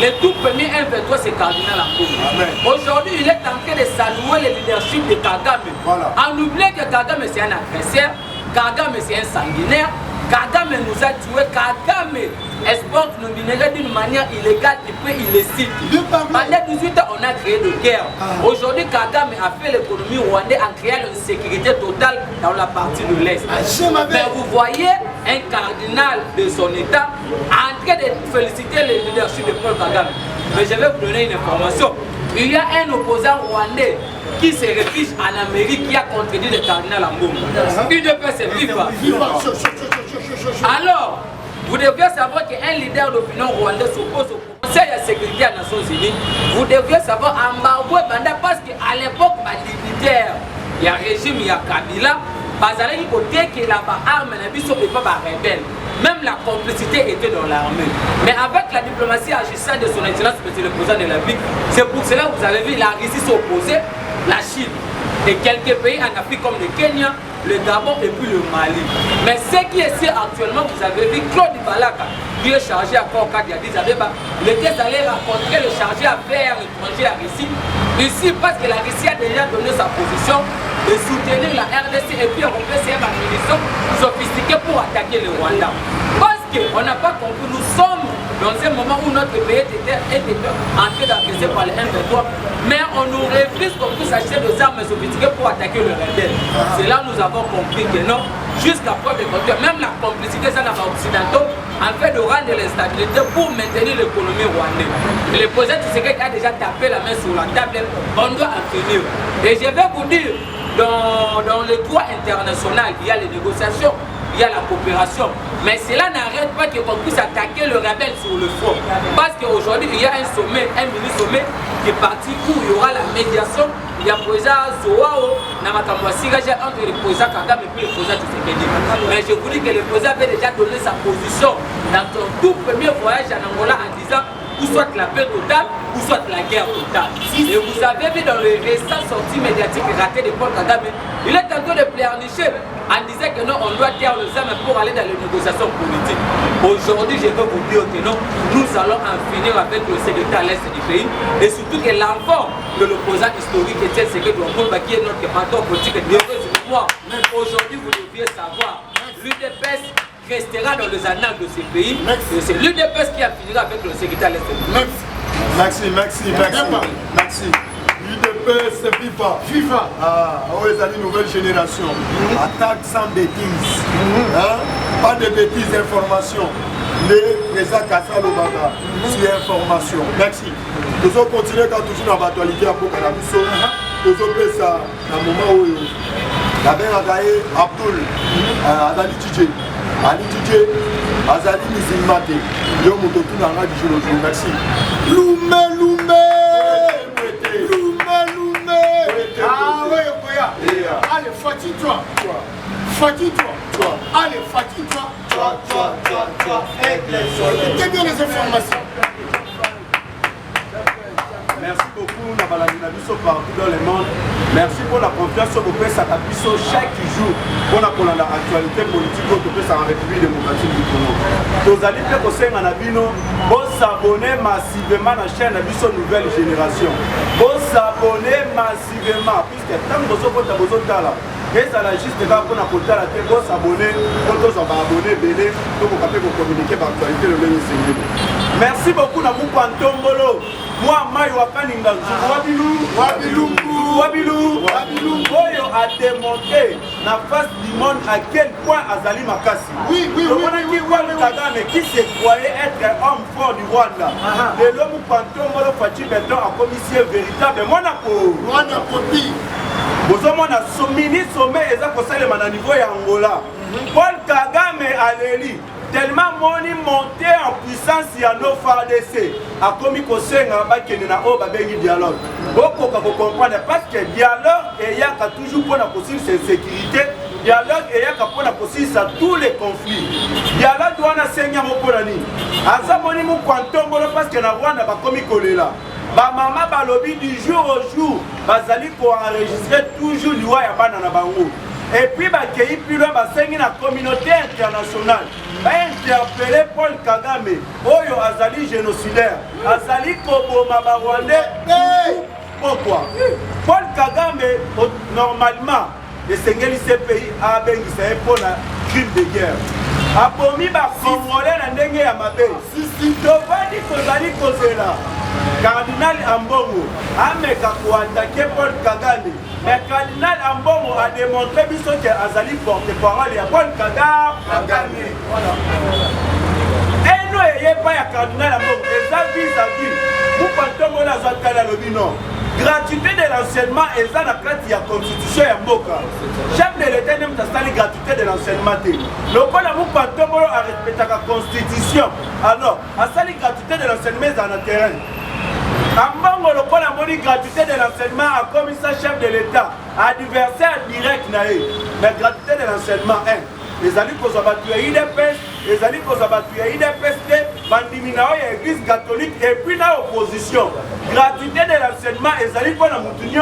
Le tout premier 1-23 c'est Cardinal Ambongo. Aujourd'hui, il est en train de saluer le leadership de Kagame. Voilà. En oubliant que Kagame c'est un agresseur, Kagame c'est un sanguinaire, Kagame nous a tués, Kagame exporte nos minéraux d'une manière illégale et puis illicite. Pendant 18 ans, on a créé de guerre. Aujourd'hui, Kagame a fait l'économie rwandaise en créant une sécurité totale dans la partie de l'Est. Mais vous voyez un cardinal de son État en train de féliciter le leadership de Paul Kagame. Mais je vais vous donner une information. Il y a un opposant rwandais qui se réfugie en Amérique qui a contredit le cardinal Ambongo. UDPS c'est FIFA. Alors, vous devriez savoir qu'un leader d'opinion rwandais s'oppose au Conseil de sécurité des Nations Unies. Vous devriez savoir embargo Banda parce qu'à l'époque, les militaires, il y a régime, il y a Kabila, bazalaki côté que là-bas arme n'a pas rebelle. Même la complicité était dans l'armée. Mais avec la diplomatie agissante de son excellence, monsieur le président de la République, c'est pour cela que vous avez vu la Russie s'opposer, la Chine et quelques pays en Afrique comme le Kenya, le Gabon et puis le Mali. Mais ce qui est ici actuellement, vous avez vu Claude Balaka, qui est chargé à Port-Cad, il était allé rencontrer le chargé à faire étranger à Russie. Ici, parce que la Russie a déjà donné sa position de soutenir la RDC et puis on peut faire une munition sophistiquée pour attaquer le Rwanda. Parce qu'on n'a pas compris, nous sommes dans un moment où notre pays était en train d'agresser par les M23, mais on nous refuse qu'on puisse acheter des armes sophistiquées pour attaquer le rebelle. C'est là que nous avons compris que non, jusqu'à preuve de contraire, même la complicité des occidentaux en fait de rendre l'instabilité pour maintenir l'économie rwandaise. Le président Tshisekedi a déjà tapé la main sur la table, on doit en finir. Et je vais vous dire, dans le droit international, il y a les négociations, il y a la coopération. Mais cela n'arrête pas qu'on puisse attaquer le rebelle sur le front. Parce qu'aujourd'hui, il y a un sommet, un mini-sommet qui est parti où il y aura la médiation. Il y a le président Zoao, entre le président Kagame et puis le président Tshisekedi. Mais je vous dis que le président avait déjà donné sa position dans son tout premier voyage en Angola en disant ou soit la paix totale, ou soit la guerre totale. Et vous avez vu dans les récents sorties médiatiques ratées de Paul Kagame, il est en train de pleurnicher en disant que non, on doit taire les armes pour aller dans les négociations politiques. Aujourd'hui, je veux vous dire que non, nous allons en finir avec le secrétaire à l'Est du pays, et surtout que l'enfant de l'opposant historique Etienne Tshisekedi Tshilombo, qui est notre patron politique et de moi, aujourd'hui, vous devriez savoir, l'UDPS restera dans les annales de ces pays. C'est l'UDPS qui finira avec le secrétaire à l'Est. Merci. l'UDPS c'est FIFA. Ah, ils ont une nouvelle génération. Attaque sans bêtises. Pas de bêtises d'information. Le président Kassa Lobaka sur information. Merci. Nous allons continuer quand toujours dans l'actualité à Pocanabiso. Nous allons faire ça dans le moment où la belle Agaïe Abdul Adali DJ. Ali DJ, Azali Nizimate, Yo Mototu Nanga du jour. Merci. Loumé. fatigue-toi. Fatigue-toi. Allez, fatigue-toi. Toi, Écoutez bien les informations. Merci beaucoup, Nabalani Nabiso, partout dans le monde. Merci pour la confiance que vous faites à Tapiso chaque jour. Pour l'actualité politique, vous faites à la République démocratique du Congo. Vous allez faire que vous s'abonner massivement à la chaîne Nabiso Nouvelle Génération. Vous s'abonner massivement, puisque tant que vous avez besoin de et ça la juste là pour la télé, vous s'abonner, pour vous abonner, belé, pour vous communiquer par l'actualité de l'Union. Merci beaucoup, Namou Pantombolo. Moi, Maï Wakaninga, Wabilou, Oyo a démontré la face du monde à quel point Azali Makassi. Oui. Kagame qui se croyait être un homme fort du Rwanda. De l'homme Pantombolo Fachi Beton a commissaire véritable. Monaco. Bozomona somini sommet ezako salema na niveau ya Angola. Paul Kagame Aleli tellement moni monté en puissance ya no FARDC a komi kosenga bakene na o babengi dialogue. Boko ka comprendre parce que dialogue et yaka toujours pour la possible sécurité. Dialogue et yaka pour la possible ça tous les conflits. Dialogue doit senya mokolani. Asa moni mu kwantombolo parce que na Rwanda ba komi kolela. Ba mama balobi du jour au jour bazali ko enregistrer toujours liwa ya bana na bango. Et puis bakei pilo basengi na communauté internationale ba interpeller Paul Kagame oyo azali génocidaire azali koboma ba Rwandais. Pourquoi Paul Kagame normalement esengeli ce pays a bengisa pour la crime de guerre abomi ba Congolais na ndenge ya mabe tovandi kozali kozela Cardinal Ambongo a attaqué Paul Kagame. Mais Cardinal Ambongo a démontré que Azali porte-parole à Paul Kagame. Et nous, il n'y a pas de Cardinal Ambongo. Et ça, vis-à-vis, vous pensez la Zotala Lobino. Gratuité de l'enseignement, et ça, la constitution est Mboka. Chef de l'État n'aime pas la gratuité de l'enseignement. Le point où vous pensez à respecter la constitution. Alors, à ça, la gratuité de l'enseignement dans le terrain. Ambongo le la moni gratuité de l'enseignement a commissaire chef de l'État, adversaire direct naé. Mais gratuité de l'enseignement, les alliés qu'on a battu à IDPS, les alliés qu'on a battu à IDPS, Bandiminao et l'église catholique et puis la opposition. Gratuité de l'enseignement, les alliés qu'on a moutonné.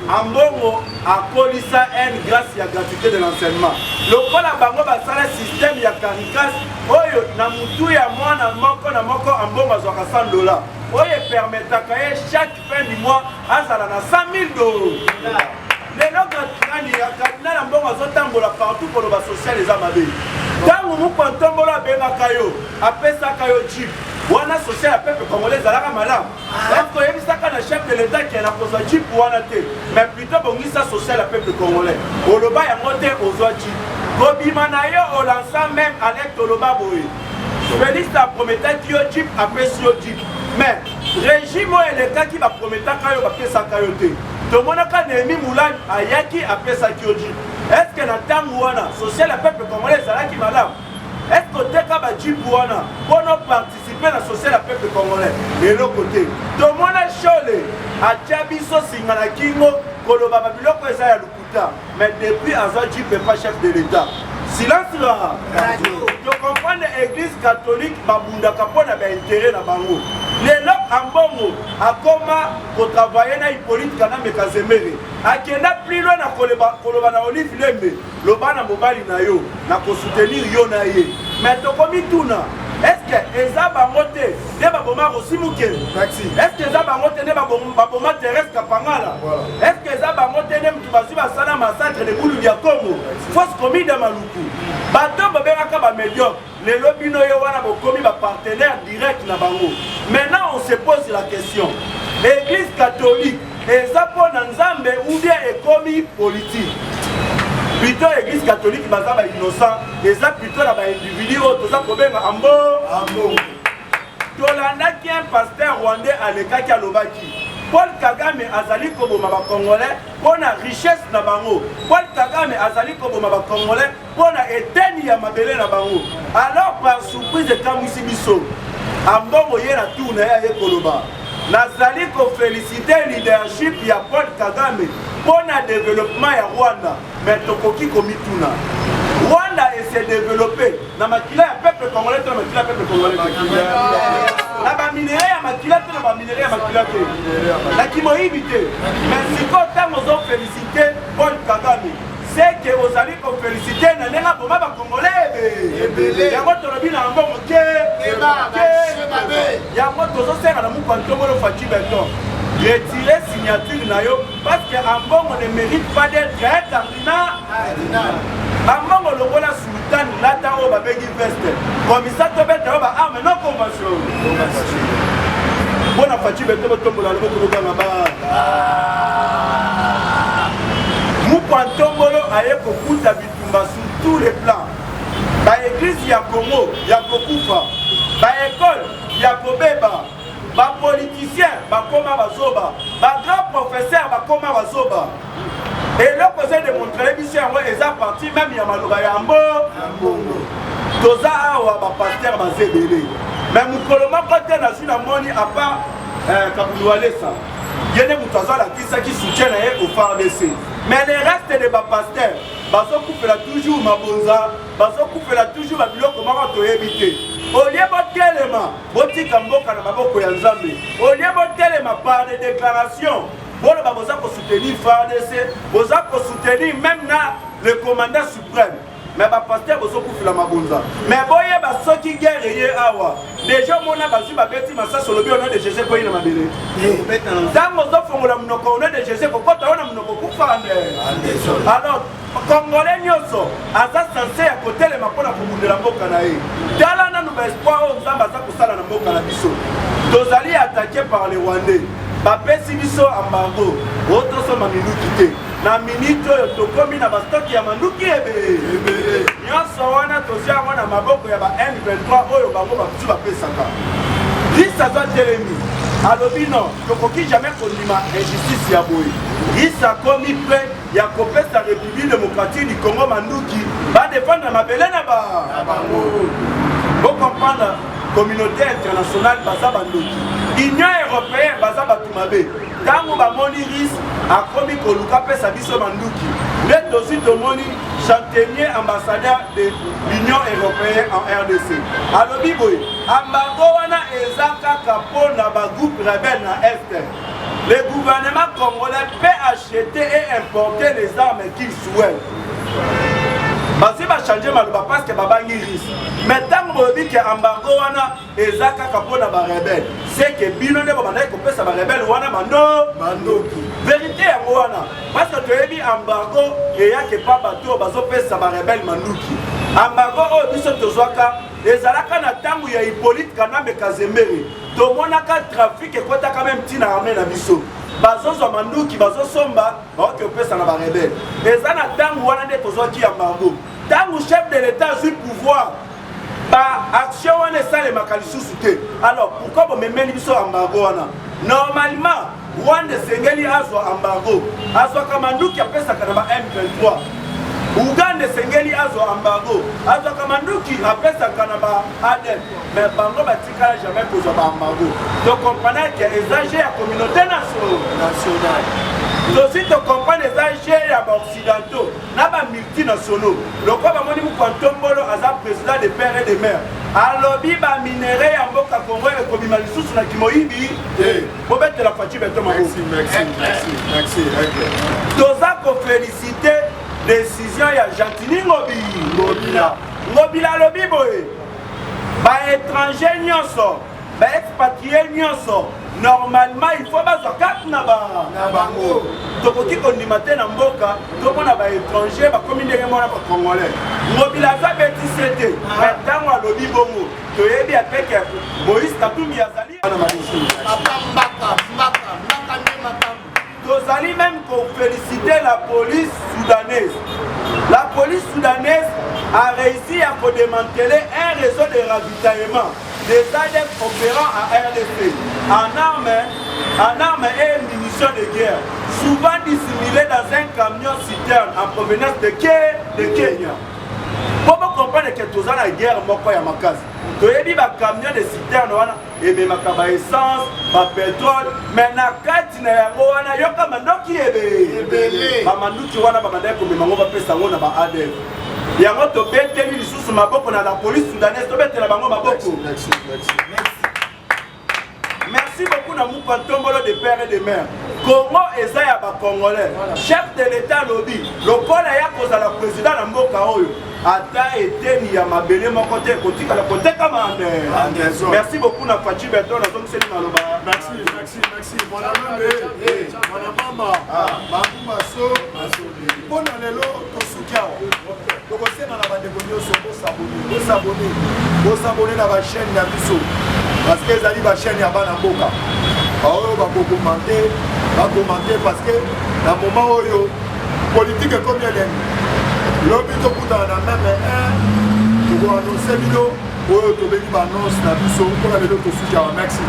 Ambongo a colissa N grâce à la gratuité de l'enseignement. Le col a bango basala système ya caricature. Oyo na mutu ya mwana moko ambongo azwaka $100. Oyo permetaka ye chaque fin du mois azala na $100,000. Lelo gatani ya Cardinal Ambongo azotambola partout pour le social les amabe. Tango mukontombola bengaka yo, apesaka yo jeep. Wana social à peuple congolais zalaka malamu. Est-ce que yebisaka na chef de l'État qui a la pose jeep wana te, mais plutôt bongisa social à peuple congolais. Oloba ya moté ozwa jeep. Kobima na yo olansa même avec Toloba boy. Félix a prometté yo jeep après yo jeep. Mais régime et l'État qui va promettre kayo ba pesa kayo te. To monaka Némi Moulin ayaki après sa yo jeep. Est-ce que na tango wana social à peuple congolais zalaki malamu? Est-ce que tu as dit pour participer à la société du peuple congolais? Et l'autre côté, tout le monde a cholé. A Tchabiso Singana Kingo, Koloba Babiloko et Zaya Lukuta. Mais depuis Azadji n'est pas chef de l'État. Silence là. Tu comprends l'église catholique, Babunda Kapona a intérêt dans Bango. Les locks en Bongo, à comment pour travailler dans Hippolyte Kaname Kazemere. A Kenda plus loin à Koloba na Olive Lembe. Lobana Mobali na yo, na ko soutenir yo na ye. Mais to komi tuna. Est-ce que Eza Bangote, ne baboma aussi mouké? Est-ce que Eza Bangote ne baboma Thérèse Kapangala? Est-ce que Eza Bangote ne mtubazi basala massacre de Boulou ya Congo? Fausse commis de Maluku. Bato babeka ba médiocre. Les lobino yo wana bokomi ba partenaire direct na bango. Maintenant on se pose la question. L'église catholique Eza pona Nzambe ou bien ekomi politique? Plutôt l'église catholique bazaba innocent, et ça plutôt la individu tout ça problème ambo. Tolanda qui est un pasteur rwandais à l'état qui a l'obaki. Paul Kagame azali koboma ba congolais pour la richesse na bango. Paul Kagame azali koboma ba congolais pour la eteni ya mabele na bango. Alors par surprise de Kamwisi biso, ambongo yena tourne ya koloba. nazali kofélicité leadership ya Paul Kagame pour le développement ya Rwanda, mais tokoki komituna Rwanda s'est développé na makila ya peuple congolais to makila peuple congolais na ba minerai ya makila to na ba minerai ya makila te na kimoyibi te, mais siko tango zo félicité Paul Kagame c'est que vous allez féliciter na boma ba congolais yango tolobi na mbongo ke yango tozo senga na mukwantomolo Fachi Beton retirer signature na yo parce que Ambongo ne mérite pas d'être un cardinal. Ambongo lokola sultan lata o babengi veste commissaire to beta ba arme non convention bona Fachi Beton tombola loboko lobanga ba Mukwantomolo aye kokuta bitumba sur tous les plans. Ba église ya Congo ya kokufa, ba école ya kobeba, ba politicien ba koma bazoba, ba grand professeur ba koma bazoba. Et là posé démontrer biso yango eza parti même ya maloba ya mbongo. Toza awa ba pasteur ba zebele. Mais mukolo moko te na sina moni à part Kabulwalesa. Yene mutazo la kisa qui soutient au FARDC. Mais les restes de bas pasteurs, baso coupera toujours mabonza, baso coupera toujours ma biloko mama to éviter. Au lieu de telema, boti kamboka na maboko ya Nzambe. Au lieu de telema par des déclarations, bon ba boza ko soutenir FARDC, boza ko soutenir même na le commandant suprême. Mais ba pasteur bozo coupera mabonza. Mais boye ba soki guerrier awa. Déjà mona bazu ba beti masa solo bi ona de Jésus ko ina mabele. Tango zo fongola munoko ona de Jésus ko kota ona munoko kufande. Alors Congolais nyoso aza censé à côté les mapona ko mundela mboka na ye. Tala na no ba espoir o nzamba za ko sala na mboka na biso. Tozali attaqué par les Rwandais. Ba pesi biso embargo. Autre so maminuki te. Na minute oyo tokomi na bastoki ya manduki ebe. Nyonso wana tozia mwana maboko ya ba M23 oyo bango bakutu bapesaka. Risa za telemi alobi non tokoki jamais kondima injustice ya boye. Risa komi prêt ya kopesa République démocratique du Congo manduki ba défendre mabele na bango. Vous comprendre communauté internationale baza banduki. Union européenne baza batumabe. Tango bamoni ris akomi koluka pesa biso manduki. Le dosi tomoni chantenier ambassadeur de l'Union européenne en RDC. Alobi boy, ambargo wana ezaka kapo na ba groupe rebelle na Est. Le gouvernement congolais peut acheter et importer les armes qu'il souhaite. Basi ba changer maluba parce que babangi ris. Mais tant que que embargo wana ezaka kapo na ba rebelle. C'est que bino ne ba ko pesa ba rebelle wana mandoki. Vérité ya wana parce que tu as dit embargo et ya que pas bateau bazo pesa ba rebelle manduki. Embargo o biso tozwaka ezalaka na tangu ya Hippolyte Kanambe Kazembere. To monaka trafic e kota quand même tina armée na biso. Bazo zo manduki bazo somba ba ko pesa na ba rebelle. Ezana tangu wana nde tozwaki embargo. Tangu chef de l'état sur pouvoir ba action wana sale makalisusu te. Alors pourquoi bo memeli biso embargo wana? Normalement Rwanda sengeli azwa embargo. Azwa kamanduki apesa kana ba M23. Uganda sengeli azwa embargo. Azwa kamanduki apesa kana ba ADF. Mais bango batikala jamais kozwa ba embargo. Donc comprenez que exagé la communauté nationale. Aussi de comprendre les âgés ya ba occidentaux na ba multinationaux. Loko ba moni Mukwantombolo aza président des pères et des mères. Alobi ba minerai ya mboka Congo e kobima lisusu na kimoyibi. Bobete la Fachi Beton. Merci. Toza ko féliciter décision ya Jantini Ngobila lobi boye. Ba étranger nyonso, ba expatrié nyonso. Normalement il faut bazo carte na bango. Tokoki kondimate na mboka, tokona ba étranger ba komindenge mona ba congolais. Ngobila za beti sete, tango alobi bongo. Toyebi apeke Moïse Katumbi azali na malishi. Tozali même qu'on féliciter la police soudanaise. La police soudanaise a réussi à démanteler un réseau de ravitaillement des ADF opérant à RDC en armes et munitions de guerre, souvent dissimulés dans un camion citerne en provenance de Kenya. Pour comprendre que toza na guerre moko ya makasi toyebi bacamion de citerne wana ememaka baessence bapétrole mais na kati na yango wana yoka mandoki ebele bamanduki wana babandaki komema yango bapesa yango na baadf yango tobeteli lisusu maboko na la police soudanaise tobetela bango maboko. Merci beaucoup na Mouka Tombolo de père et de mère. Congo eza ya ba Congolais. Chef de l'État lobby. Lokola ya kozala président na mboka oyo. Ata eteni ya mabele moko te kotika la koteka mande. Merci beaucoup na Fachi Beto na zongi seli na loba. Merci. Mon mama. Mamuma so. Bona lelo tosukiao. Tokosenga na bandeko nyonso bosabone na ba chaîne ya biso. Parce que ezali ba chaîne ya bana mboka. Oyo bakokomante parce que na moment oyo politique comme elle est. Lobi tokutana na même toko annoncer bino oyo tobeli ba annonce na biso mpona lelo tosukia. Merci.